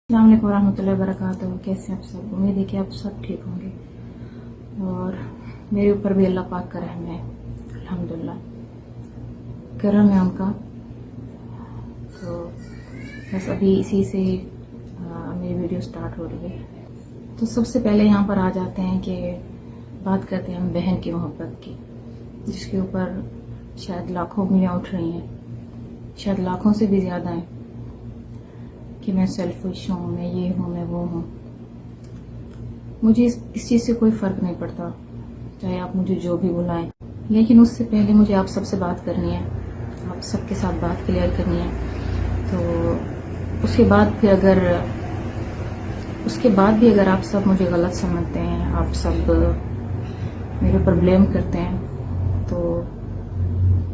अस्सलाम वालेकुम रहमतुल्लाहि व बरकातुहू। कैसे आप सब? उम्मीद है कि आप सब ठीक होंगे और मेरे ऊपर भी अल्लाह पाक का रहम है, अल्हम्दुलिल्लाह, करम है उनका। तो बस अभी इसी से मेरी वीडियो स्टार्ट हो रही है। तो सबसे पहले यहाँ पर आ जाते हैं कि बात करते हैं हम बहन की मोहब्बत की, जिसके ऊपर शायद लाखों उंगलियाँ उठ रही हैं, शायद लाखों से भी ज़्यादा हैं कि मैं सेल्फिश हूँ, मैं ये हूँ, मैं वो हूँ। मुझे इस चीज़ से कोई फ़र्क नहीं पड़ता, चाहे आप मुझे जो भी बुलाएं। लेकिन उससे पहले मुझे आप सबसे बात करनी है, आप सबके साथ बात क्लियर करनी है। तो उसके बाद भी अगर आप सब मुझे गलत समझते हैं, आप सब मेरे ऊपर ब्लेम करते हैं, तो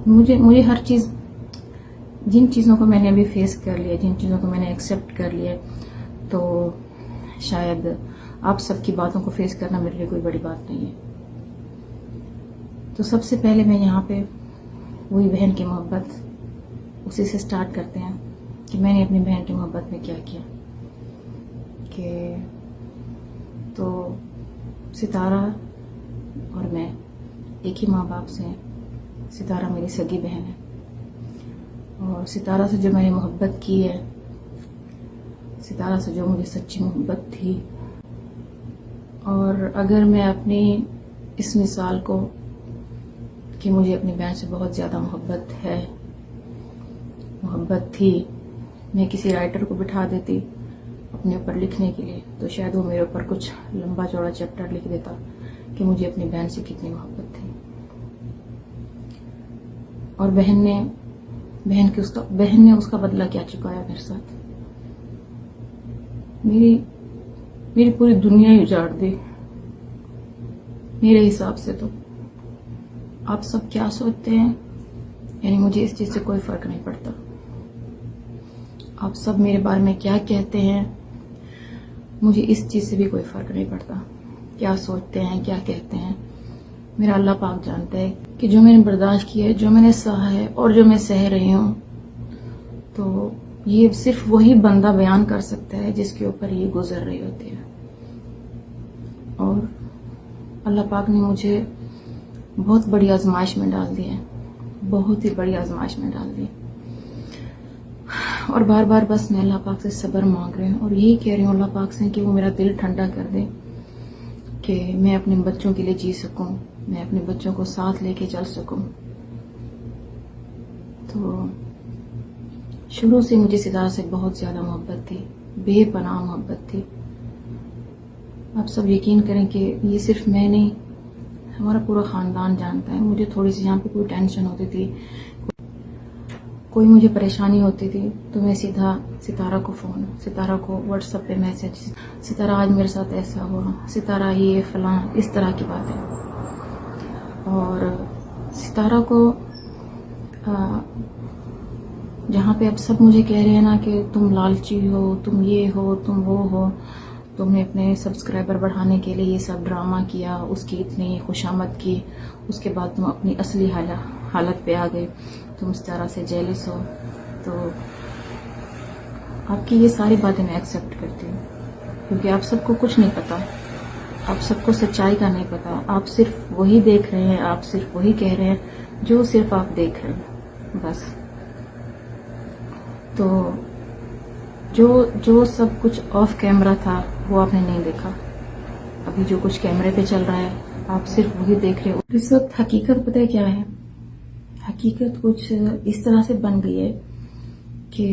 मुझे हर चीज़, जिन चीज़ों को मैंने अभी फेस कर लिया, जिन चीज़ों को मैंने एक्सेप्ट कर लिया, तो शायद आप सबकी बातों को फेस करना मेरे लिए कोई बड़ी बात नहीं है। तो सबसे पहले मैं यहाँ पे वही बहन की मोहब्बत, उसी से स्टार्ट करते हैं कि मैंने अपनी बहन की मोहब्बत में क्या किया। कि तो सितारा और मैं एक ही माँ बाप से हैं। सितारा मेरी सगी बहन है और सितारा से जो मैंने मोहब्बत की है, सितारा से जो मुझे सच्ची मोहब्बत थी, और अगर मैं अपनी इस मिसाल को कि मुझे अपनी बहन से बहुत ज़्यादा मोहब्बत थी, मैं किसी राइटर को बिठा देती अपने ऊपर लिखने के लिए, तो शायद वो मेरे ऊपर कुछ लंबा चौड़ा चैप्टर लिख देता कि मुझे अपनी बहन से कितनी मोहब्बत थी। और बहन ने उसका बदला क्या चुकाया मेरे साथ। मेरी पूरी दुनिया ही उजाड़ दी मेरे हिसाब से। तो आप सब क्या सोचते हैं, यानी मुझे इस चीज़ से कोई फ़र्क नहीं पड़ता। आप सब मेरे बारे में क्या कहते हैं, मुझे इस चीज़ से भी कोई फ़र्क नहीं पड़ता। क्या सोचते हैं, क्या कहते हैं, मेरा अल्लाह पाक जानता है कि जो मैंने बर्दाश्त किया है, जो मैंने सहा है और जो मैं सह रही हूँ, तो ये सिर्फ वही बंदा बयान कर सकता है जिसके ऊपर ये गुजर रही होती है। और अल्लाह पाक ने मुझे बहुत बड़ी आजमाइश में डाल दिया है, बहुत ही बड़ी आजमाइश में डाल दी। और बार बार बस मैं अल्लाह पाक से सब्र मांग रही हूँ और यही कह रही हूँ अल्लाह पाक से कि वो मेरा दिल ठंडा कर दे, कि मैं अपने बच्चों के लिए जी सकूं, मैं अपने बच्चों को साथ लेके चल सकूं। तो शुरू से मुझे सितारा से बहुत ज़्यादा मोहब्बत थी, बेपनाह मोहब्बत थी। आप सब यकीन करें कि ये सिर्फ मैं नहीं, हमारा पूरा ख़ानदान जानता है। मुझे थोड़ी सी यहाँ पे कोई टेंशन होती थी, कोई मुझे परेशानी होती थी, तो मैं सीधा सितारा को फ़ोन, सितारा को व्हाट्सएप पे मैसेज, सितारा आज मेरे साथ ऐसा हुआ, सितारा ये फलां, इस तरह की बातें। और सितारा को जहाँ पे अब सब मुझे कह रहे हैं ना कि तुम लालची हो, तुम ये हो, तुम वो हो, तुमने अपने सब्सक्राइबर बढ़ाने के लिए ये सब ड्रामा किया, उसकी इतनी खुशामद की, उसके बाद तुम अपनी असली हालत पे आ गए, तुम इस तरह से जेलस हो। तो आपकी ये सारी बातें मैं एक्सेप्ट करती हूँ, क्योंकि आप सबको कुछ नहीं पता, आप सबको सच्चाई का नहीं पता। आप सिर्फ वही देख रहे हैं, आप सिर्फ वही कह रहे हैं जो सिर्फ आप देख रहे हैं, बस। तो जो सब कुछ ऑफ कैमरा था वो आपने नहीं देखा। अभी जो कुछ कैमरे पे चल रहा है आप सिर्फ वही देख रहे हो। इस वक्त हकीकत पता है क्या है? हकीकत कुछ इस तरह से बन गई है कि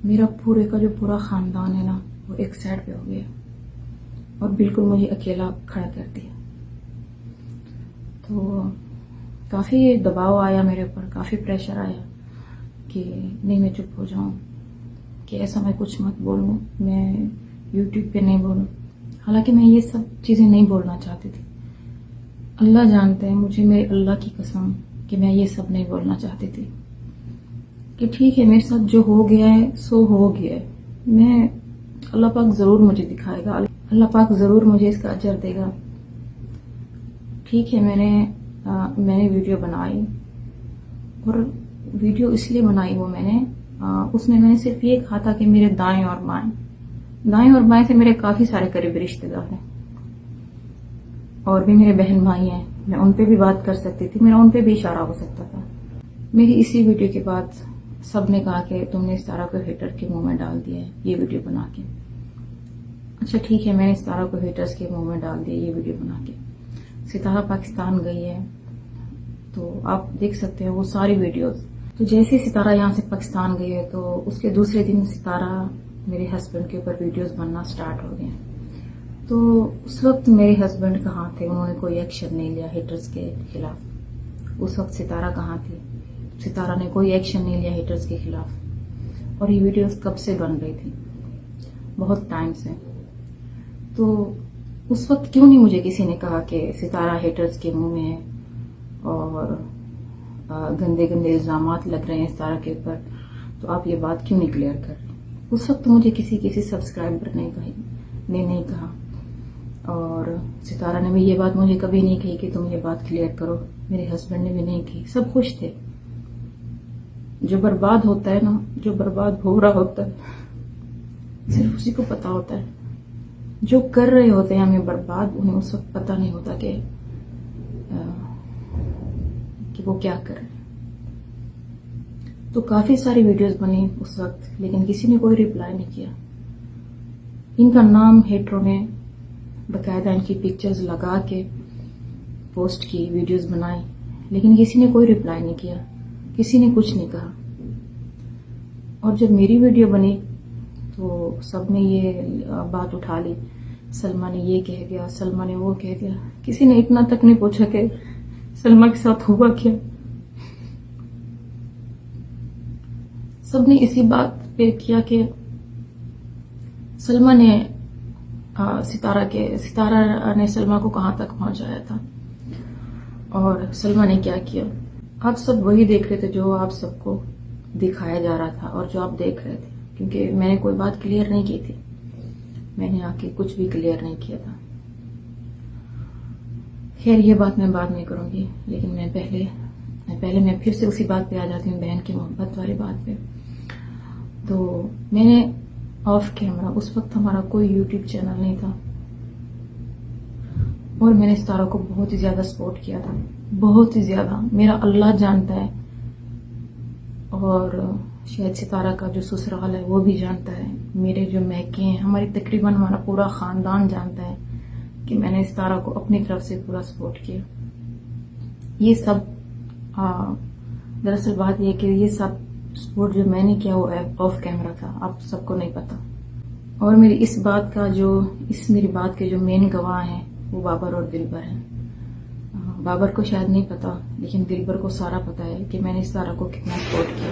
मेरा पूरे का जो पूरा ख़ानदान है ना, वो एक साइड पे हो गया और बिल्कुल मुझे अकेला खड़ा कर दिया। तो काफ़ी दबाव आया मेरे ऊपर, काफ़ी प्रेशर आया कि नहीं मैं चुप हो जाऊं, कि ऐसा मैं कुछ मत बोलूं, मैं यूट्यूब पे नहीं बोलूं। हालांकि मैं ये सब चीज़ें नहीं बोलना चाहती थी। अल्लाह जानते हैं, मुझे मेरे अल्लाह की कसम कि मैं ये सब नहीं बोलना चाहती थी। कि ठीक है, मेरे साथ जो हो गया है सो हो गया है, मैं अल्लाह पाक ज़रूर मुझे दिखाएगा, अल्लाह पाक ज़रूर मुझे इसका अजर देगा। ठीक है, मैंने वीडियो बनाई, और वीडियो इसलिए बनाई वो मैंने उसमें मैंने सिर्फ ये कहा था कि मेरे दाएं और बाएं दाएं और बाएं से मेरे काफी सारे करीबी रिश्तेदार हैं और भी मेरे बहन भाई हैं। मैं उन पे भी बात कर सकती थी, मेरा उन पे भी इशारा हो सकता था। मेरी इसी वीडियो के बाद सब ने कहा कि तुमने सितारा को हेटर के मुंह में डाल दिया है ये वीडियो बना के। अच्छा ठीक है, मैंने सितारा को हेटर्स के मुंह में डाल दिया ये वीडियो बना के। सितारा पाकिस्तान गई है तो आप देख सकते हैं वो सारी वीडियोस। तो जैसे सितारा यहाँ से पाकिस्तान गई है तो उसके दूसरे दिन सितारा मेरे हस्बैंड के ऊपर वीडियोस बनना स्टार्ट हो गए। तो उस वक्त मेरे हस्बैंड कहाँ थे, उन्होंने कोई एक्शन नहीं लिया हेटर्स के खिलाफ। उस वक्त सितारा कहाँ थी, सितारा ने कोई एक्शन नहीं लिया हेटर्स के खिलाफ। और ये वीडियोस कब से बन रही थी, बहुत टाइम से। तो उस वक्त क्यों नहीं मुझे किसी ने कहा कि सितारा हेटर्स के मुंह में है और गंदे गंदे इल्जामात लग रहे हैं सितारा के ऊपर, तो आप ये बात क्यों नहीं क्लियर कर रहे। उस वक्त मुझे किसी सब्सक्राइबर ने नहीं कहा और सितारा ने भी ये बात मुझे कभी नहीं कही कि तुम ये बात क्लियर करो। मेरे हस्बैंड ने भी नहीं की, सब खुश थे। जो बर्बाद होता है ना, जो बर्बाद हो रहा होता है सिर्फ उसी को पता होता है। जो कर रहे होते हैं हमें बर्बाद, उन्हें उस वक्त पता नहीं होता कि वो क्या कर रहे हैं। तो काफी सारी वीडियोस बनी उस वक्त, लेकिन किसी ने कोई रिप्लाई नहीं किया। इनका नाम हेटरों ने बकायदा इनकी पिक्चर्स लगा के पोस्ट की, वीडियोस बनाई, लेकिन किसी ने कोई रिप्लाई नहीं किया, किसी ने कुछ नहीं कहा। और जब मेरी वीडियो बनी तो सबने ये बात उठा ली, सलमा ने ये कह दिया, सलमा ने वो कह दिया। किसी ने इतना तक नहीं पूछा कि सलमा के साथ हुआ क्या। सबने इसी बात पे किया कि सलमा ने सितारा ने सलमा को कहां तक पहुंचाया था और सलमा ने क्या किया। आप सब वही देख रहे थे जो आप सबको दिखाया जा रहा था और जो आप देख रहे थे, क्योंकि मैंने कोई बात क्लियर नहीं की थी। मैंने आके कुछ भी क्लियर नहीं किया था। खैर ये बात मैं बाद में करूंगी, लेकिन मैं पहले मैं फिर से उसी बात पे आ जाती हूँ, बहन की मोहब्बत वाली बात पे। तो मैंने ऑफ कैमरा, उस वक्त हमारा कोई यूट्यूब चैनल नहीं था और मैंने सितारा को बहुत ही ज्यादा सपोर्ट किया था, बहुत ही ज्यादा। मेरा अल्लाह जानता है और शायद सितारा का जो ससुराल है वो भी जानता है, मेरे जो मैके हैं, तकरीबन हमारा पूरा खानदान जानता है कि मैंने सितारा को अपनी तरफ से पूरा सपोर्ट किया। ये सब दरअसल बात यह कि ये सब सपोर्ट जो मैंने किया वो ऑफ कैमरा था, आप सबको नहीं पता। और मेरी इस बात के जो मेन गवाह हैं वो बाबर और दिलबर हैं। बाबर को शायद नहीं पता, लेकिन दिलबर को सारा पता है कि मैंने सितारा को कितना सपोर्ट किया,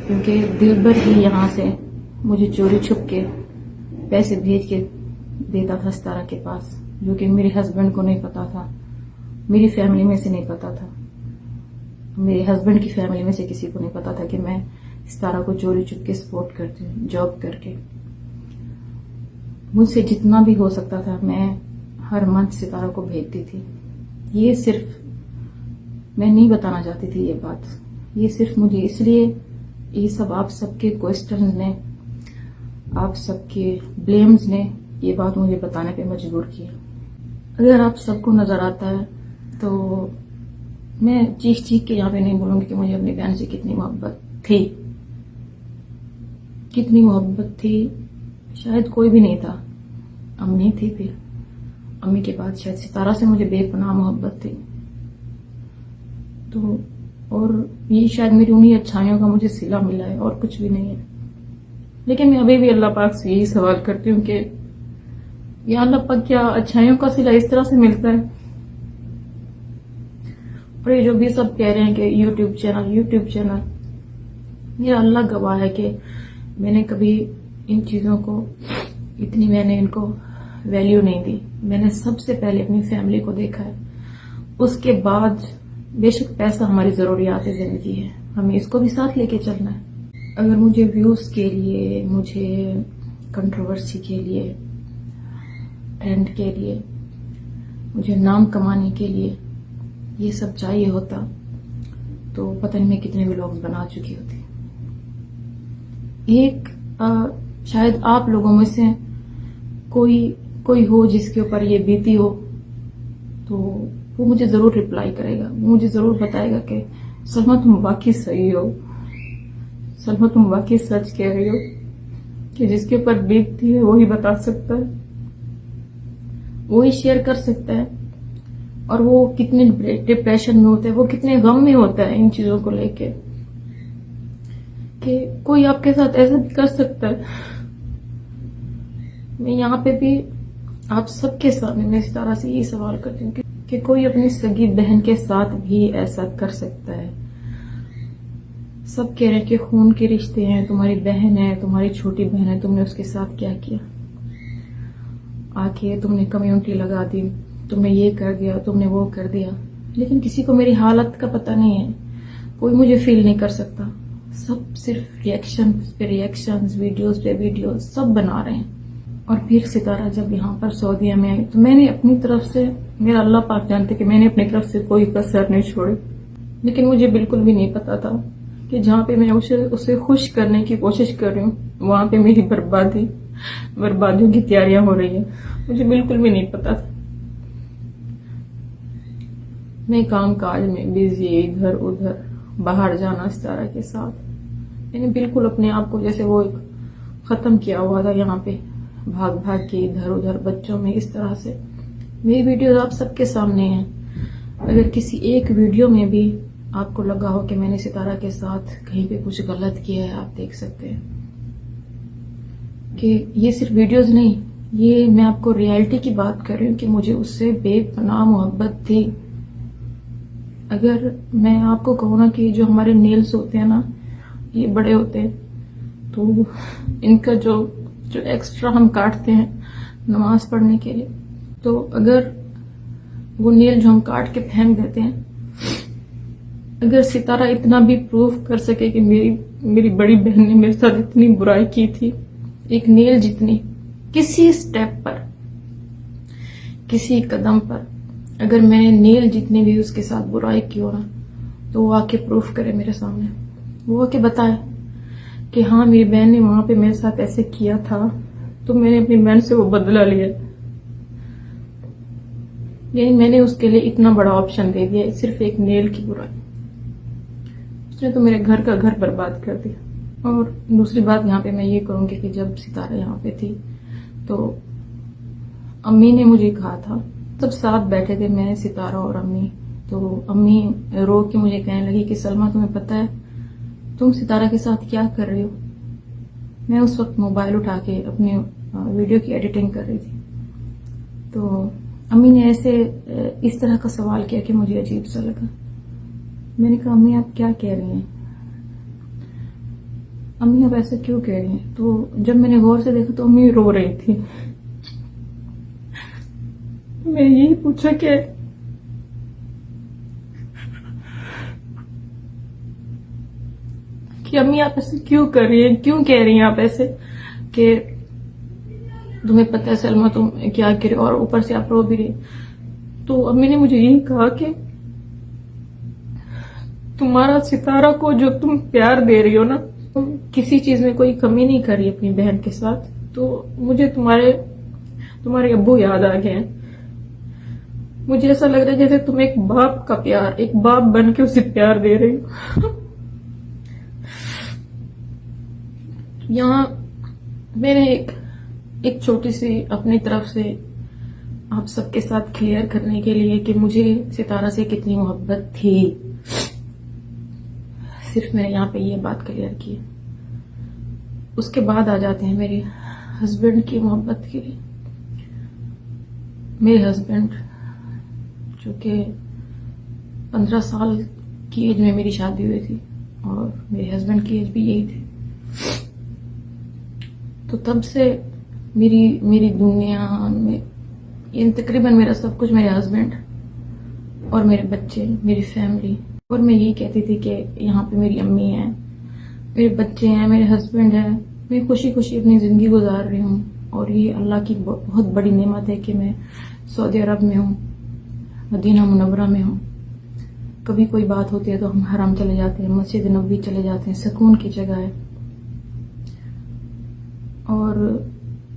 क्योंकि दिलबर ही यहाँ से मुझे चोरी छुप के पैसे भेज के देता था सितारा के पास, जो कि मेरे हस्बैंड को नहीं पता था, मेरी फैमिली में से नहीं पता था, मेरे हस्बैंड की फैमिली में से किसी को नहीं पता था कि मैं सितारा को चोरी छुप के सपोर्ट करती हूँ, जॉब करके। मुझसे जितना भी हो सकता था मैं हर मंथ सितारा को भेजती थी। ये सिर्फ मैं नहीं बताना चाहती थी ये बात, ये सिर्फ मुझे इसलिए ये सब आप सबके क्वेश्चंस ने, आप सबके ब्लेम्स ने ये बात मुझे बताने पे मजबूर किया। अगर आप सबको नजर आता है तो मैं चीख के यहाँ पे नहीं बोलूंगी कि मुझे अपनी बहन से कितनी मोहब्बत थी। शायद कोई भी नहीं था, अम्मी थी, फिर अम्मी के बाद शायद सितारा से मुझे बेपनाह मोहब्बत थी। तो और ये शायद मेरी उन्हीं अच्छाइयों का मुझे सिला मिला है और कुछ भी नहीं है। लेकिन मैं अभी भी अल्लाह पाक से यही सवाल करती हूँ कि या अल्लाह पाक, क्या अच्छाइयों का सिला इस तरह से मिलता है। और ये जो भी सब कह रहे हैं कि यूट्यूब चैनल, मेरा अल्लाह गवाह है कि मैंने कभी इन चीजों को मैंने इनको वैल्यू नहीं दी। मैंने सबसे पहले अपनी फैमिली को देखा है, उसके बाद बेशक पैसा हमारी जरूरियात जिंदगी है, हमें इसको भी साथ लेके चलना है। अगर मुझे व्यूज के लिए, मुझे कंट्रोवर्सी के लिए, ट्रेंड के लिए, मुझे नाम कमाने के लिए ये सब चाहिए होता तो पता नहीं मैं कितने व्लॉग्स बना चुकी होती। एक शायद आप लोगों में से कोई हो जिसके ऊपर ये बीती हो, तो वो मुझे जरूर रिप्लाई करेगा, वो मुझे जरूर बताएगा कि सलमा तुम वाकई सही हो, सलमा तुम वाकई सच कह रही हो, कि जिसके ऊपर बीतती है वही बता सकता है, वही शेयर कर सकता है। और वो कितने डिप्रेशन में होता है, वो कितने गम में होता है इन चीजों को लेके, कि कोई आपके साथ ऐसा भी कर सकता है। मैं यहाँ पे भी आप सबके सामने मैं इस तरह से यही सवाल करती हूँ कि कोई अपनी सगी बहन के साथ भी ऐसा कर सकता है। सब कह रहे हैं कि खून के रिश्ते हैं, तुम्हारी बहन है, तुम्हारी छोटी बहन है, तुमने उसके साथ क्या किया, आके तुमने कम्युनिटी लगा दी, तुमने ये कर दिया, तुमने वो कर दिया। लेकिन किसी को मेरी हालत का पता नहीं है, कोई मुझे फील नहीं कर सकता। सब सिर्फ रिएक्शन पे रिएक्शन, वीडियोस पे वीडियोस सब बना रहे हैं। और फिर सितारा जब यहाँ पर सऊदीया में आई तो मैंने अपनी तरफ से, मेरा अल्लाह पाक जानते कि मैंने अपनी तरफ से कोई कसर नहीं छोड़ी। लेकिन मुझे बिल्कुल भी नहीं पता था कि जहाँ पे मैं उसे खुश करने की कोशिश कर रही हूँ वहां पे मेरी बर्बादियों की तैयारियां हो रही है। मुझे बिल्कुल भी नहीं पता था। मैं काम काज में बिजी, इधर उधर बाहर जाना सितारा के साथ, मैंने बिल्कुल अपने आप को जैसे वो खत्म किया हुआ था। यहाँ पे भाग भाग के इधर उधर बच्चों में, इस तरह से मेरी वीडियोस आप सबके सामने हैं। अगर किसी एक वीडियो में भी आपको लगा हो कि मैंने सितारा के साथ कहीं पे कुछ गलत किया है, आप देख सकते हैं कि ये सिर्फ वीडियोस नहीं, ये मैं आपको रियलिटी की बात कर रही हूँ कि मुझे उससे बेपनाह मोहब्बत थी। अगर मैं आपको कहूँ ना कि जो हमारे नेल्स होते हैं ना, ये बड़े होते हैं, तो इनका जो एक्स्ट्रा हम काटते हैं नमाज पढ़ने के लिए, तो अगर वो नेल जो हम काट के फेंक देते हैं, अगर सितारा इतना भी प्रूफ कर सके कि मेरी बड़ी बहन ने मेरे साथ इतनी बुराई की थी, एक नेल जितनी, किसी स्टेप पर, किसी कदम पर अगर मैंने नेल जितनी भी उसके साथ बुराई की हो ना, तो वो आके प्रूफ करे मेरे सामने, वो आके बताए कि हाँ मेरी बहन ने वहां पे मेरे साथ ऐसे किया था, तो मैंने अपनी बहन से वो बदला लिया। यानी मैंने उसके लिए इतना बड़ा ऑप्शन दे दिया सिर्फ एक नेल की बुराई। उसने तो मेरे घर का घर बर्बाद कर दिया। और दूसरी बात यहाँ पे मैं ये कहूंगी कि जब सितारा यहाँ पे थी तो अम्मी ने मुझे कहा था, सब साथ बैठे थे मैं, सितारा और अम्मी, तो अम्मी रो के मुझे कहने लगी कि सलमा तुम्हें पता है तुम सितारा के साथ क्या कर रही हो। मैं उस वक्त मोबाइल उठा के अपनी वीडियो की एडिटिंग कर रही थी, तो अम्मी ने ऐसे इस तरह का सवाल किया कि मुझे अजीब सा लगा। मैंने कहा अम्मी आप क्या कह रही हैं, अम्मी आप ऐसा क्यों कह रही हैं। तो जब मैंने गौर से देखा तो अम्मी रो रही थी। मैं यही पूछा कि अम्मी आप ऐसे क्यों कर रही हैं, क्यों कह रही हैं आप ऐसे, कि तुम्हें पता है सलमा तुम क्या कर रही हो और ऊपर से आप रो भी रही। तो अम्मी ने मुझे यही कहा कि तुम्हारा सितारा को जो तुम प्यार दे रही हो ना, तुम किसी चीज में कोई कमी नहीं कर रही अपनी बहन के साथ। तो मुझे तुम्हारे अब्बू याद आ गए हैं। मुझे ऐसा लग रहा है जैसे तुम एक बाप का प्यार, एक बाप बन के उसे प्यार दे रही हो। यहाँ मैंने एक छोटी सी अपनी तरफ से आप सबके साथ क्लियर करने के लिए कि मुझे सितारा से कितनी मोहब्बत थी, सिर्फ मैंने यहाँ पे ये बात क्लियर की। उसके बाद आ जाते हैं मेरे हस्बैंड की मोहब्बत के लिए। मेरे हस्बैंड जो कि 15 साल की एज में मेरी शादी हुई थी और मेरे हस्बैंड की एज भी यही थी, तो तब से मेरी दुनिया में ये तकरीबन मेरा सब कुछ मेरे हस्बैंड और मेरे बच्चे, मेरी फैमिली। और मैं यही कहती थी कि यहाँ पे मेरी अम्मी है, मेरे बच्चे हैं, मेरे हस्बैंड है, मैं खुशी खुशी अपनी जिंदगी गुजार रही हूँ। और ये अल्लाह की बहुत बड़ी नेमत है कि मैं सऊदी अरब में हूँ, मदीना मुनव्वरा में हूँ। कभी कोई बात होती है तो हम हरम चले जाते हैं, मस्जिद नबवी चले जाते हैं, सुकून की जगह है। और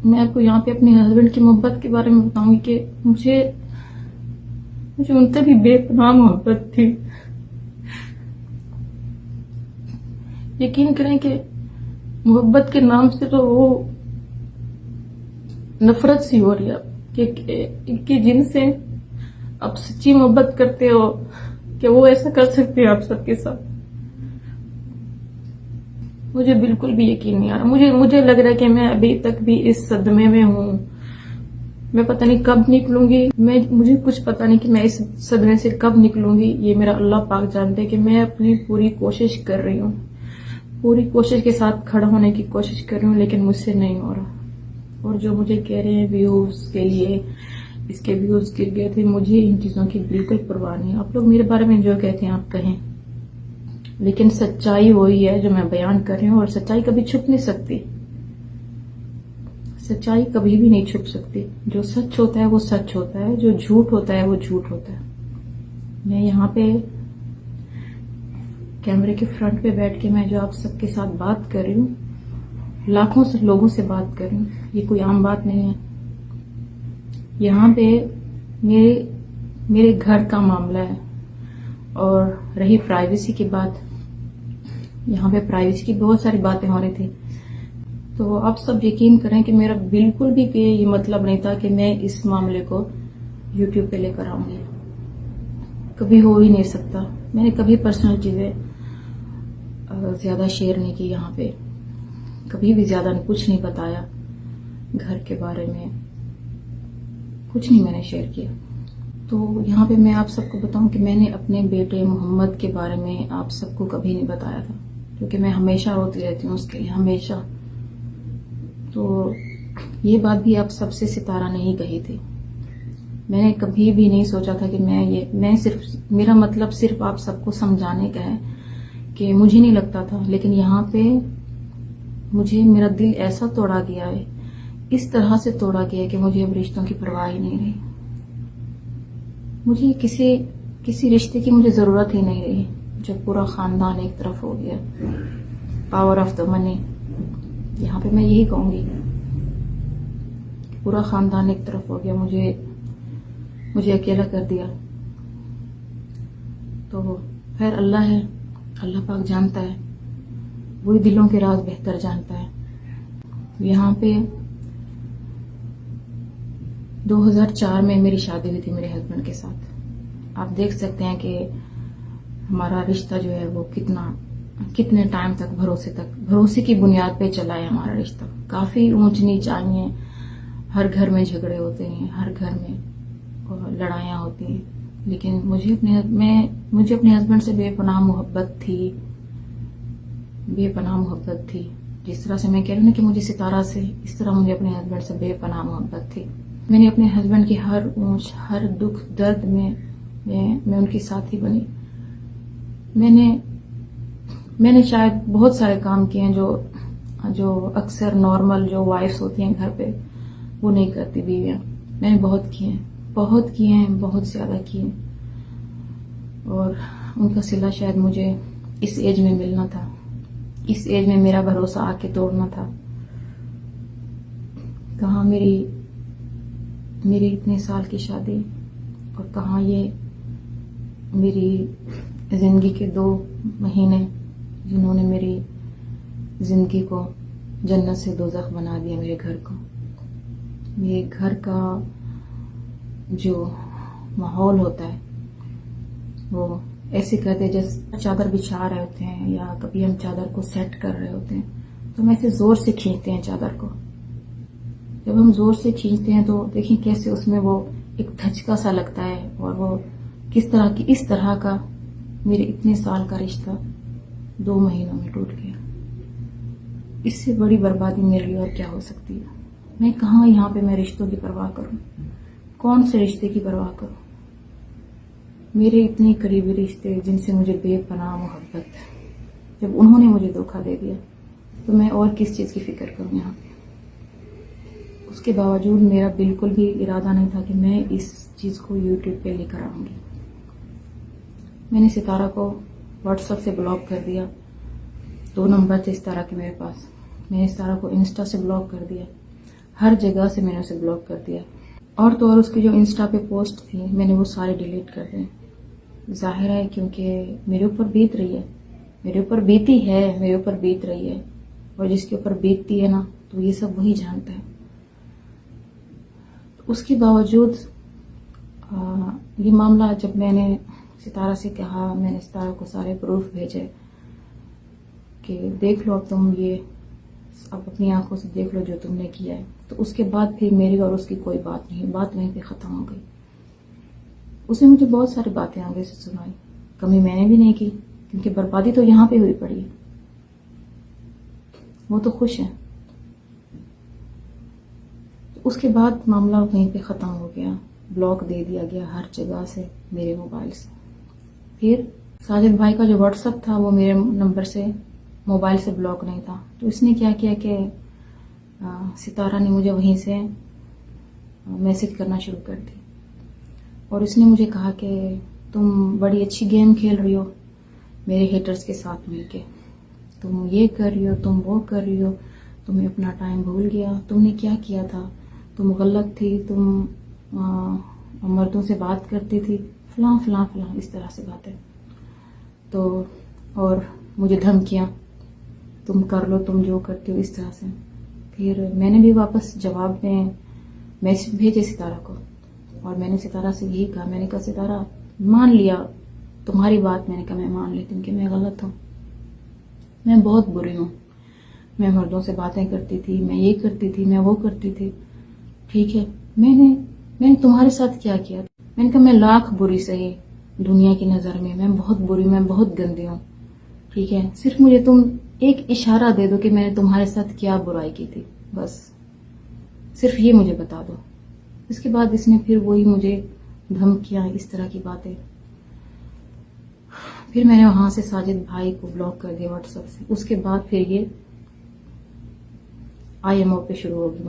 मैं आपको यहाँ पे अपने हस्बैंड की मोहब्बत के बारे में बताऊंगी कि मुझे उनसे भी बेपनाह मोहब्बत थी। यकीन करें कि मोहब्बत के नाम से तो वो नफरत सी हो रही है कि जिनसे आप सच्ची मोहब्बत करते हो कि वो ऐसा कर सकते हैं आप सबके साथ। मुझे बिल्कुल भी यकीन नहीं आ रहा। मुझे लग रहा है कि मैं अभी तक भी इस सदमे में हूं। मैं पता नहीं कब निकलूंगी। मुझे कुछ पता नहीं कि मैं इस सदमे से कब निकलूंगी। ये मेरा अल्लाह पाक जानते हैं कि मैं अपनी पूरी कोशिश कर रही हूँ, पूरी कोशिश के साथ खड़ा होने की कोशिश कर रही हूँ, लेकिन मुझसे नहीं हो रहा। और जो मुझे कह रहे हैं व्यूज के लिए, इसके व्यूज गिर गए थे, मुझे इन चीजों की बिल्कुल परवाह नहीं। आप लोग मेरे बारे में जो कहते हैं आप कहें, लेकिन सच्चाई वही है जो मैं बयान कर रही हूँ। और सच्चाई कभी छुप नहीं सकती, सच्चाई कभी भी नहीं छुप सकती। जो सच होता है वो सच होता है, जो झूठ होता है वो झूठ होता है। मैं यहाँ पे कैमरे के फ्रंट पे बैठ के मैं जो आप सबके साथ बात कर रही हूँ, लाखों से लोगों से बात कर रही हूँ, ये कोई आम बात नहीं है। यहाँ पे मेरे घर का मामला है। और रही प्राइवेसी की बात, यहाँ पे प्राइवेसी की बहुत सारी बातें हो रही थी। तो आप सब यकीन करें कि मेरा बिल्कुल भी ये मतलब नहीं था कि मैं इस मामले को YouTube पे लेकर आऊंगी। कभी हो ही नहीं सकता। मैंने कभी पर्सनल चीजें ज्यादा शेयर नहीं की यहाँ पे, कभी भी ज्यादा कुछ नहीं बताया। घर के बारे में कुछ नहीं मैंने शेयर किया। तो यहाँ पे मैं आप सबको बताऊं कि मैंने अपने बेटे मोहम्मद के बारे में आप सबको कभी नहीं बताया था, क्योंकि मैं हमेशा रोती रहती हूँ उसके लिए, हमेशा। तो ये बात भी आप सबसे सितारा नहीं कही थी। मैंने कभी भी नहीं सोचा था कि मेरा मतलब सिर्फ आप सबको समझाने का है कि मुझे नहीं लगता था। लेकिन यहाँ पे मुझे मेरा दिल ऐसा तोड़ा गया है, इस तरह से तोड़ा गया कि मुझे अब रिश्तों की परवाह ही नहीं रही। मुझे किसी रिश्ते की मुझे जरूरत ही नहीं रही जब पूरा खानदान एक तरफ हो गया। पावर ऑफ द मनी, यहाँ पे मैं यही कहूंगी, पूरा खानदान एक तरफ हो गया, मुझे अकेला कर दिया। तो खैर अल्लाह है, अल्लाह पाक जानता है, वही दिलों के राज बेहतर जानता है। यहाँ पे 2004 में मेरी शादी हुई थी मेरे हस्बैंड के साथ। आप देख सकते हैं कि हमारा रिश्ता जो है वो कितने टाइम तक भरोसे की बुनियाद पे चला है हमारा रिश्ता। काफी ऊंच नीच आई है, हर घर में झगड़े होते हैं, हर घर में लड़ाइयाँ होती हैं, लेकिन मुझे अपने हस्बैंड से बेपनाह मोहब्बत थी। जिस तरह से मैं कह रही हूँ ना कि मुझे सितारा से, इस तरह मुझे अपने हस्बैंड से बेपनाह मोहब्बत थी। मैंने अपने हस्बैंड की हर ऊंच, हर दुख दर्द में मैं उनकी साथी बनी। मैंने शायद बहुत सारे काम किए हैं जो अक्सर नॉर्मल जो वाइफ्स होती हैं घर पे वो नहीं करती बीवियां। मैंने बहुत किए हैं, बहुत ज्यादा किए। और उनका सिला शायद मुझे इस एज में मिलना था, इस एज में मेरा भरोसा आके तोड़ना था। कहाँ मेरी इतने साल की शादी, और कहाँ ये मेरी जिंदगी के 2 महीने जिन्होंने मेरी जिंदगी को जन्नत से दोज़ख बना दिया। मेरे घर का जो माहौल होता है वो ऐसे करते जैसे चादर बिछा रहे होते हैं, या कभी हम चादर को सेट कर रहे होते हैं तो हम ऐसे जोर से खींचते हैं चादर को। जब हम जोर से खींचते हैं तो देखिए कैसे उसमें वो एक धचका सा लगता है, और वो इस तरह का मेरे इतने साल का रिश्ता 2 महीनों में टूट गया। इससे बड़ी बर्बादी मेरे लिए और क्या हो सकती है। मैं कहाँ यहाँ पे मैं रिश्तों की परवाह करूं, कौन से रिश्ते की परवाह करूं। मेरे इतने करीबी रिश्ते जिनसे मुझे बेपनाह मोहब्बत, जब उन्होंने मुझे धोखा दे दिया तो मैं और किस चीज की फिक्र करूं यहाँ पे। उसके बावजूद मेरा बिल्कुल भी इरादा नहीं था कि मैं इस चीज को YouTube पे लेकर आऊंगी। मैंने सितारा को WhatsApp से ब्लॉक कर दिया। 2 नंबर थे सितारा के मेरे पास, मैंने सितारा को इंस्टा से ब्लॉक कर दिया, हर जगह से मैंने उसे ब्लॉक कर दिया। और तो और उसकी जो इंस्टा पे पोस्ट थी मैंने वो सारे डिलीट कर दिए। जाहिर है क्योंकि मेरे ऊपर बीत रही है, मेरे ऊपर बीती है, मेरे ऊपर बीत रही है, और जिसके ऊपर बीतती है ना तो ये सब वही जानता है। उसके बावजूद ये मामला जब मैंने सितारा से कहा, मैंने सितारा को सारे प्रूफ भेजे कि देख लो अब तुम ये अब अपनी आंखों से देख लो जो तुमने किया है, तो उसके बाद फिर मेरी और उसकी कोई बात नहीं, बात वहीं पे ख़त्म हो गई। उसने मुझे बहुत सारी बातें आगे से सुनाई, कमी मैंने भी नहीं की क्योंकि बर्बादी तो यहाँ पे हुई पड़ी है। वो तो खुश है। उसके बाद मामला वहीं पे ख़त्म हो गया, ब्लॉक दे दिया गया हर जगह से मेरे मोबाइल से। फिर साजिद भाई का जो व्हाट्सएप था वो मेरे नंबर से मोबाइल से ब्लॉक नहीं था, तो इसने क्या किया कि सितारा ने मुझे वहीं से मैसेज करना शुरू कर दी और इसने मुझे कहा कि तुम बड़ी अच्छी गेम खेल रही हो मेरे हेटर्स के साथ मिलके, तुम ये कर रही हो, तुम वो कर रही हो, तुम्हें अपना टाइम भूल गया, तुमने क्या किया था, तुम गलत थी, तुम मर्दों से बात करती थी, फलां फलां फलां, इस तरह से बातें। तो और मुझे धमकियाँ, तुम कर लो, तुम जो करती हो, इस तरह से। फिर मैंने भी वापस जवाब में मैसेज भेजे सितारा को और मैंने सितारा से यही कहा, मैंने कहा सितारा मान लिया तुम्हारी बात, मैंने कहा मैं मान लेती हूँ कि मैं गलत हूँ, मैं बहुत बुरी हूँ, मैं मर्दों से बातें करती थी, मैं ये करती थी, मैं वो करती थी, ठीक है। मैंने तुम्हारे साथ क्या किया? मैंने कहा मैं लाख बुरी सही दुनिया की नज़र में, मैं बहुत बुरी, मैं बहुत गंदी हूँ, ठीक है। सिर्फ मुझे तुम एक इशारा दे दो कि मैंने तुम्हारे साथ क्या बुराई की थी, बस सिर्फ ये मुझे बता दो। इसके बाद इसने फिर वही मुझे धमकियाँ, इस तरह की बातें। फिर मैंने वहां से साजिद भाई को ब्लॉक कर दिया व्हाट्सएप से। उसके बाद फिर ये IMO पे शुरू होगी।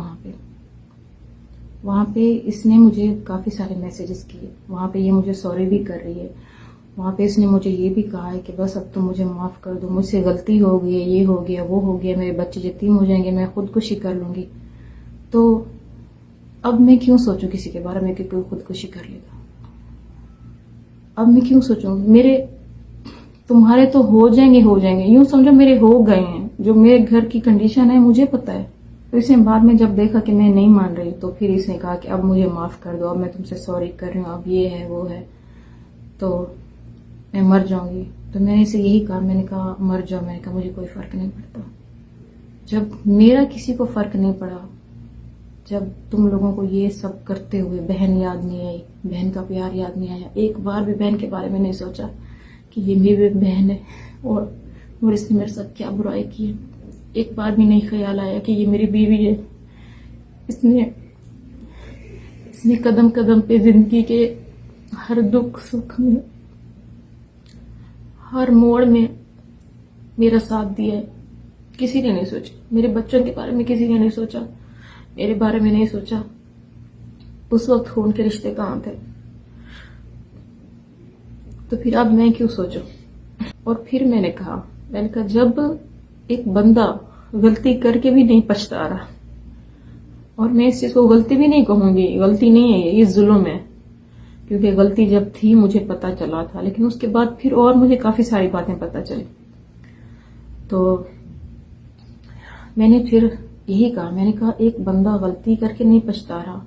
वहां पे इसने मुझे काफ़ी सारे मैसेजेस किए, वहां पे ये मुझे सॉरी भी कर रही है, वहां पे इसने मुझे ये भी कहा है कि बस अब तो मुझे माफ़ कर दो, मुझसे गलती हो गई है, ये हो गया, वो हो गया, मेरे बच्चे यतीम हो जाएंगे, मैं खुदकुशी कर लूंगी। तो अब मैं क्यों सोचूं किसी के बारे में कि कोई खुदकुशी कर लेगा? अब मैं क्यों सोचूं? मेरे तुम्हारे तो हो जाएंगे, यूं समझो मेरे हो गए हैं। जो मेरे घर की कंडीशन है मुझे पता है। तो इसने बाद में जब देखा कि मैं नहीं मान रही तो फिर इसने कहा कि अब मुझे माफ कर दो, अब मैं तुमसे सॉरी कर रही हूँ, अब ये है वो है, तो मैं मर जाऊंगी। तो मैंने इसे यही कहा, मैंने कहा मर जाओ, मैंने कहा मुझे कोई फर्क नहीं पड़ता। जब मेरा किसी को फर्क नहीं पड़ा, जब तुम लोगों को ये सब करते हुए बहन याद नहीं आई, बहन का प्यार याद नहीं आया, एक बार भी बहन के बारे में नहीं सोचा कि ये मेरी बहन है और इसने मेरे साथ क्या बुराई की है, एक बार भी नहीं ख्याल आया कि ये मेरी बीवी है। इसने कदम कदम पे जिंदगी के हर दुख सुख में, हर मोड़ में मेरा साथ दिया है। किसी ने नहीं सोचा, मेरे बच्चों के बारे में किसी ने नहीं सोचा, मेरे बारे में नहीं सोचा। उस वक्त खून के रिश्ते कहाँ थे? तो फिर अब मैं क्यों सोचूं? और फिर मैंने कहा जब एक बंदा गलती करके भी नहीं पछता रहा, और मैं इस चीज को गलती भी नहीं कहूंगी, गलती नहीं है ये जुल्म है, क्योंकि गलती जब थी मुझे पता चला था, लेकिन उसके बाद फिर और मुझे काफी सारी बातें पता चली। तो मैंने फिर यही कहा, मैंने कहा एक बंदा गलती करके नहीं पछता रहा,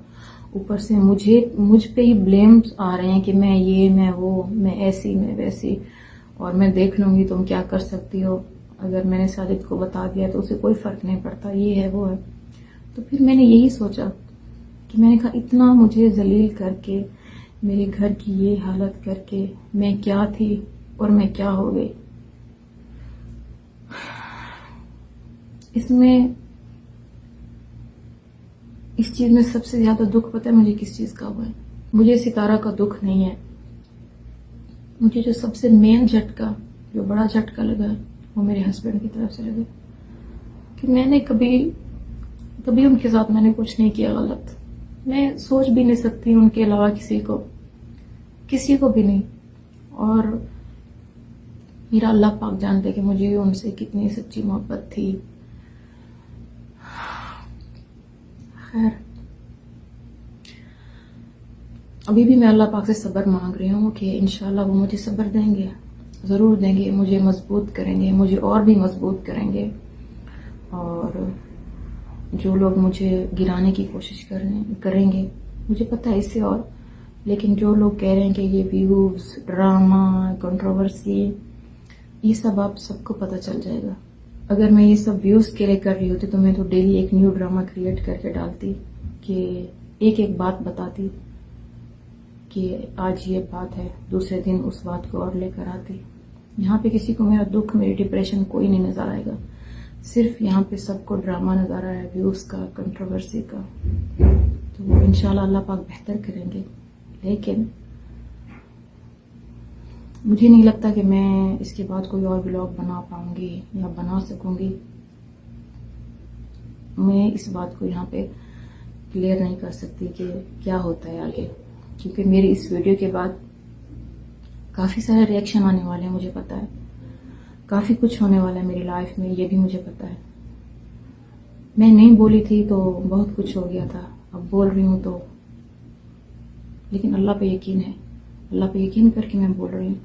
ऊपर से मुझ पे ही ब्लेम आ रहे हैं कि मैं ये, मैं वो, मैं ऐसी, मैं वैसी, और मैं देख लूंगी, तुम क्या कर सकती हो। अगर मैंने साजिद को बता दिया तो उसे कोई फर्क नहीं पड़ता, ये है वो है। तो फिर मैंने यही सोचा कि मैंने कहा इतना मुझे जलील करके, मेरे घर की ये हालत करके मैं क्या थी और मैं क्या हो गई। इसमें इस चीज में सबसे ज्यादा दुख पता है मुझे किस चीज का हुआ है? मुझे सितारा का दुख नहीं है, मुझे जो सबसे मेन झटका, जो बड़ा झटका लगा वो मेरे हस्बैंड की तरफ से लगा कि मैंने कभी उनके साथ मैंने कुछ नहीं किया गलत। मैं सोच भी नहीं सकती उनके अलावा किसी को भी नहीं। और मेरा अल्लाह पाक जानते कि मुझे उनसे कितनी सच्ची मोहब्बत थी। खैर, अभी भी मैं अल्लाह पाक से सब्र मांग रही हूँ कि इंशाल्लाह वो मुझे सब्र देंगे, ज़रूर देंगे, मुझे मजबूत करेंगे, मुझे और भी मजबूत करेंगे। और जो लोग मुझे गिराने की कोशिश करेंगे, मुझे पता है इससे और, लेकिन जो लोग कह रहे हैं कि ये व्यूज़, ड्रामा, कंट्रोवर्सी, ये सब आप सबको पता चल जाएगा। अगर मैं ये सब व्यूज़ के लिए कर रही होती तो मैं तो डेली एक न्यू ड्रामा क्रिएट करके डालती, कि एक एक बात बताती कि आज ये बात है, दूसरे दिन उस बात को और लेकर आती। यहाँ पे किसी को मेरा दुख, मेरी डिप्रेशन कोई नहीं नज़र आएगा, सिर्फ यहाँ पे सबको ड्रामा नज़र आया है, व्यूज़ का, कंट्रोवर्सी का। तो इंशाल्लाह अल्लाह पाक बेहतर करेंगे, लेकिन मुझे नहीं लगता कि मैं इसके बाद कोई और व्लॉग बना पाऊंगी या बना सकूंगी। मैं इस बात को यहाँ पे क्लियर नहीं कर सकती कि क्या होता है आगे, क्योंकि मेरी इस वीडियो के बाद काफ़ी सारे रिएक्शन आने वाले हैं, मुझे पता है। काफ़ी कुछ होने वाला है मेरी लाइफ में, ये भी मुझे पता है। मैं नहीं बोली थी तो बहुत कुछ हो गया था, अब बोल रही हूँ तो, लेकिन अल्लाह पे यकीन है, अल्लाह पे यकीन करके मैं बोल रही हूँ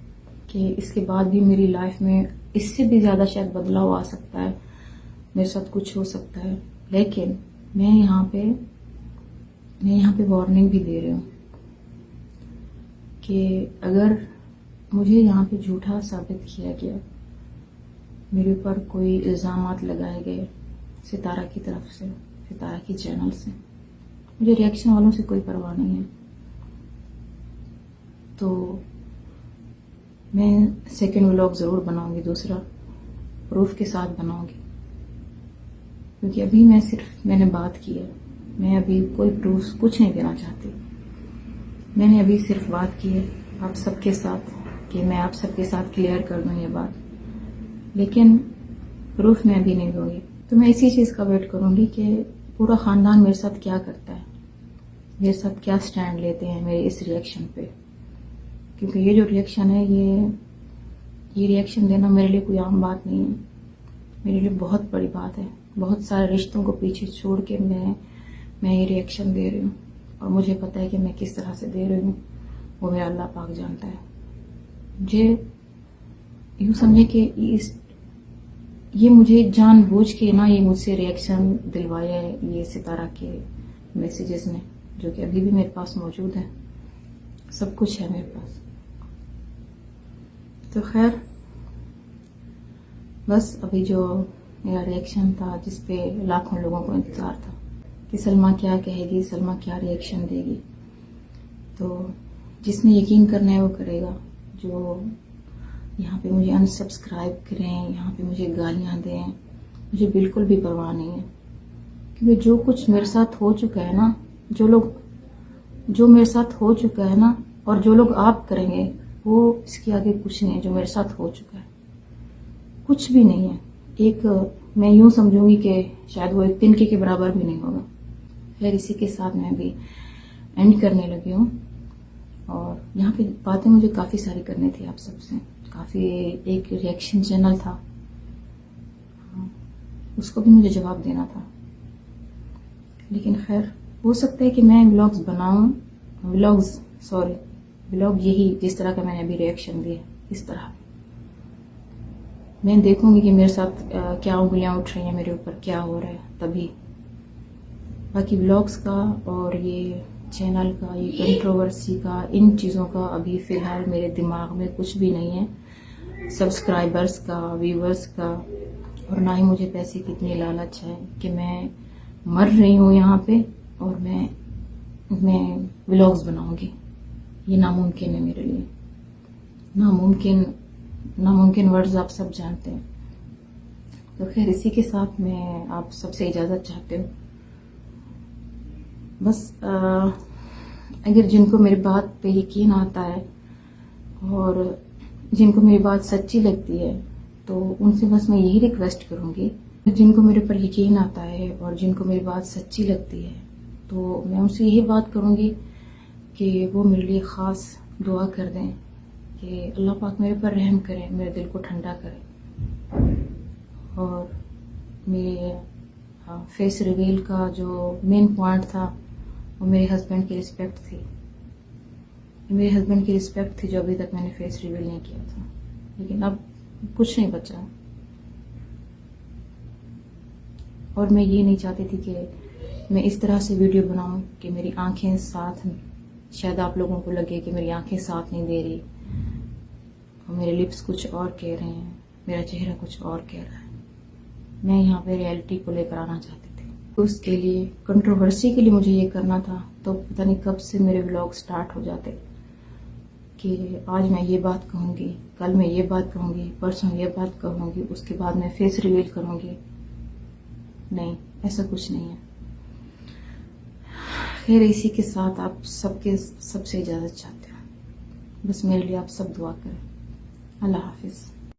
कि इसके बाद भी मेरी लाइफ में इससे भी ज़्यादा शायद बदलाव आ सकता है, मेरे साथ कुछ हो सकता है। लेकिन मैं यहाँ पे वार्निंग भी दे रही हूँ कि अगर मुझे यहाँ पे झूठा साबित किया गया, मेरे ऊपर कोई इल्ज़ामात लगाए गए सितारा की तरफ से, सितारा की चैनल से, मुझे रिएक्शन वालों से कोई परवाह नहीं है, तो मैं सेकंड व्लॉग ज़रूर बनाऊंगी, दूसरा प्रूफ के साथ बनाऊंगी। क्योंकि अभी मैंने बात की है, मैं अभी कोई प्रूफ कुछ नहीं देना चाहती। मैंने अभी सिर्फ बात की है आप सबके साथ कि मैं आप सबके साथ क्लियर कर दूँ ये बात, लेकिन प्रूफ मैं अभी नहीं दूंगी। तो मैं इसी चीज़ का वेट करूंगी कि पूरा ख़ानदान मेरे साथ क्या करता है, मेरे साथ क्या स्टैंड लेते हैं मेरे इस रिएक्शन पे। क्योंकि ये जो रिएक्शन है, ये रिएक्शन देना मेरे लिए कोई आम बात नहीं है, मेरे लिए बहुत बड़ी बात है। बहुत सारे रिश्तों को पीछे छोड़ के मैं ये रिएक्शन दे रही हूँ, और मुझे पता है कि मैं किस तरह से दे रही हूँ, वो मेरा अल्लाह पाक जानता है। मुझे यूँ समझे कि ये मुझे जानबूझ के ना, ये मुझसे रिएक्शन दिलवाया है ये सितारा के मैसेजेस ने, जो कि अभी भी मेरे पास मौजूद है, सब कुछ है मेरे पास। तो खैर, बस अभी जो मेरा रिएक्शन था, जिस पे लाखों लोगों को इंतज़ार था कि सलमा क्या कहेगी, सलमा क्या रिएक्शन देगी, तो जिसने यकीन करना है वो करेगा। जो यहाँ पे मुझे अनसब्सक्राइब करें, यहाँ पे मुझे गालियाँ दें, मुझे बिल्कुल भी परवाह नहीं है। क्योंकि जो कुछ मेरे साथ हो चुका है ना, जो मेरे साथ हो चुका है ना, और जो लोग आप करेंगे, वो इसके आगे कुछ नहीं है। जो मेरे साथ हो चुका है कुछ भी नहीं है। मैं यूँ समझूंगी कि शायद वो एक तिनके के बराबर भी नहीं होगा। फिर इसी के साथ मैं भी एंड करने लगी हूँ, और यहाँ पे बातें मुझे काफ़ी सारी करनी थी आप सबसे। काफ़ी एक रिएक्शन चैनल था, उसको भी मुझे जवाब देना था, लेकिन खैर, हो सकता है कि मैं व्लॉग यही जिस तरह का मैंने अभी रिएक्शन दिया, इस तरह मैं देखूंगी कि मेरे साथ क्या उंगलियां उठ रही हैं, मेरे ऊपर क्या हो रहा है, तभी। बाकी व्लॉग्स का और ये चैनल का, ये कंट्रोवर्सी का, इन चीज़ों का अभी फ़िलहाल मेरे दिमाग में कुछ भी नहीं है। सब्सक्राइबर्स का, व्यूवर्स का, और ना ही मुझे पैसे की इतनी लालच है कि मैं मर रही हूँ यहाँ पे और मैं व्लॉग्स बनाऊंगी। ये नामुमकिन है मेरे लिए, नामुमकिन वर्ड्स आप सब जानते हैं। तो खैर, इसी के साथ मैं आप सबसे इजाज़त चाहती हूँ। बस अगर जिनको मेरी बात पे यकीन आता है और जिनको मेरी बात सच्ची लगती है, तो उनसे बस मैं यही रिक्वेस्ट करूँगी, जिनको मेरे पर यकीन आता है और जिनको मेरी बात सच्ची लगती है, तो मैं उनसे यही बात करूँगी कि वो मेरे लिए ख़ास दुआ कर दें कि अल्लाह पाक मेरे पर रहम करे, मेरे दिल को ठंडा करे, और मेरे फेस रिवील का जो मेन पॉइंट था वो मेरे हस्बैंड की रिस्पेक्ट थी। मेरे हस्बैंड की रिस्पेक्ट थी जो अभी तक मैंने फेस रिवील नहीं किया था, लेकिन अब कुछ नहीं बचा। और मैं ये नहीं चाहती थी कि मैं इस तरह से वीडियो बनाऊं कि मेरी आंखें साथ, शायद आप लोगों को लगे कि मेरी आंखें साथ नहीं दे रही और मेरे लिप्स कुछ और कह रहे हैं, मेरा चेहरा कुछ और कह रहा है। मैं यहाँ पे रियलिटी को लेकर आना चाहती थी। उसके लिए, कंट्रोवर्सी के लिए मुझे ये करना था, तो पता नहीं कब से मेरे व्लॉग स्टार्ट हो जाते कि आज मैं ये बात कहूँगी, कल मैं ये बात कहूँगी, परसों ये बात कहूँगी, उसके बाद मैं फेस रिवील करूँगी। नहीं, ऐसा कुछ नहीं है। खैर, इसी के साथ आप सबसे इजाज़त चाहते हैं। बस मेरे लिए आप सब दुआ करें। अल्लाह हाफिज़।